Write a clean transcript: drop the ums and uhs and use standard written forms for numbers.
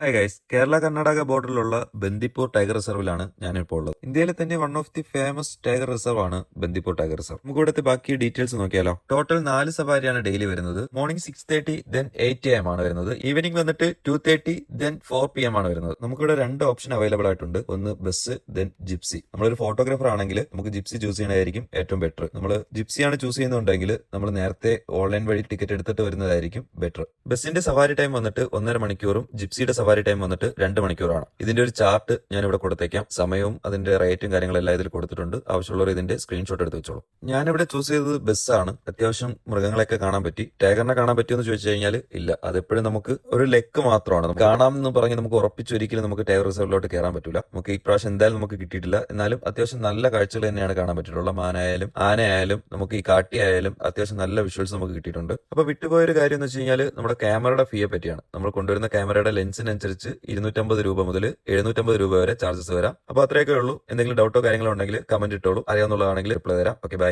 Hi guys, Kerala Karnataka ബോർഡറിലുള്ള Bandipur tiger റിസർവിലാണ് ഞാനിപ്പോൾ ഉള്ളത്. ഇന്ത്യയിലെ തന്നെ one of the famous tiger reserve ആണ് ബന്ദിപ്പൂർ ടൈഗർ റിസർവ്. നമുക്ക് ഇവിടുത്തെ ബാക്കി ഡീറ്റെയിൽസ് നോക്കിയാലോ. ടോട്ടൽ 4 സവാരിയാണ് ഡെയിലി വരുന്നത്. മോർണിംഗ് 6:30 ദെൻ 8 AM ആണ് വരുന്നത്. ഈവനിംഗ് വന്നിട്ട് 2:30 ദെൻ 4 PM ആണ് വരുന്നത്. നമുക്കിവിടെ 2 ഓപ്ഷൻ അവൈലബിൾ ആയിട്ടുണ്ട്. ഒന്ന് ബസ് ദെൻ ജിപ്സി. നമ്മളൊരു ഫോട്ടോഗ്രാഫർ ആണെങ്കിൽ നമുക്ക് ജിപ്സി ചൂസ് ചെയ്യണതായിരിക്കും ഏറ്റവും ബെറ്റർ. നമ്മൾ ജിപ്സിയാണ് ചൂസ് ചെയ്യുന്നുണ്ടെങ്കിൽ നമ്മൾ നേരത്തെ ഓൺലൈൻ വഴി ടിക്കറ്റ് എടുത്തിട്ട് വരുന്നതായിരിക്കും ബെറ്റർ. ബസിന്റെ സവാരി ടൈം വന്നിട്ട് 1.5 മണിക്കൂറും ജിപ്സിയുടെ സവാരി ടൈം വന്നിട്ട് 2 മണിക്കൂറാണ്. ഇതിന്റെ ഒരു ചാർട്ട് ഞാൻ ഇവിടെ കൊടുത്തേക്കാം. സമയവും അതിന്റെ റേറ്റും കാര്യങ്ങളെല്ലാം ഇതിൽ കൊടുത്തിട്ടുണ്ട്. ആവശ്യമുള്ളവർ ഇതിന്റെ സ്ക്രീൻഷോട്ട് എടുത്ത് വെച്ചോളൂ. ഞാനിവിടെ ചൂസ് ചെയ്തത് ബസ്സാണ്. അത്യാവശ്യം മൃഗങ്ങളെയൊക്കെ കാണാൻ പറ്റി. ടൈഗറിനെ കാണാൻ പറ്റിയെന്ന് ചോദിച്ചു കഴിഞ്ഞാൽ ഇല്ല. അതെപ്പോഴും നമുക്ക് ഒരു ലെക്ക് മാത്രമാണ്. കാണാം എന്ന് പറഞ്ഞ് നമുക്ക് ഉറപ്പിച്ചൊരിക്കലും നമുക്ക് ടൈഗർ റിസർവിലോട്ട് കയറാൻ പറ്റില്ല. നമുക്ക് ഈ പ്രാവശ്യം എന്തായാലും നമുക്ക് കിട്ടിയിട്ടില്ല. എന്നാലും അത്യാവശ്യം നല്ല കാഴ്ചകൾ തന്നെയാണ് കാണാൻ പറ്റിയിട്ടുള്ളത്. മാനായാലും ആനയായാലും നമുക്ക് ഈ കാട്ടിയായാലും അത്യാവശ്യം നല്ല വിഷ്വൽസ് നമുക്ക് കിട്ടിയിട്ടുണ്ട്. അപ്പൊ വിട്ടുപോയൊരു കാര്യം എന്ന് വെച്ച് കഴിഞ്ഞാൽ നമ്മുടെ ക്യാമറയുടെ ഫീയെ പറ്റിയാണ്. നമ്മൾ കൊണ്ടുവരുന്ന ക്യാമറയുടെ ലെൻസിനനുസരിച്ച് 250 രൂപ മുതൽ 750 രൂപ വരെ ചാർജസ് വരാം. അപ്പൊ അത്രയൊക്കെ ഉള്ളൂ. എന്തെങ്കിലും ഡൗട്ടോ കാര്യങ്ങളോ ഉണ്ടെങ്കിൽ കമന്റ് ഇട്ടോളൂ. അറിയാവുന്നതാണെങ്കിൽ റിപ്ലൈ തരാം. Okay, by.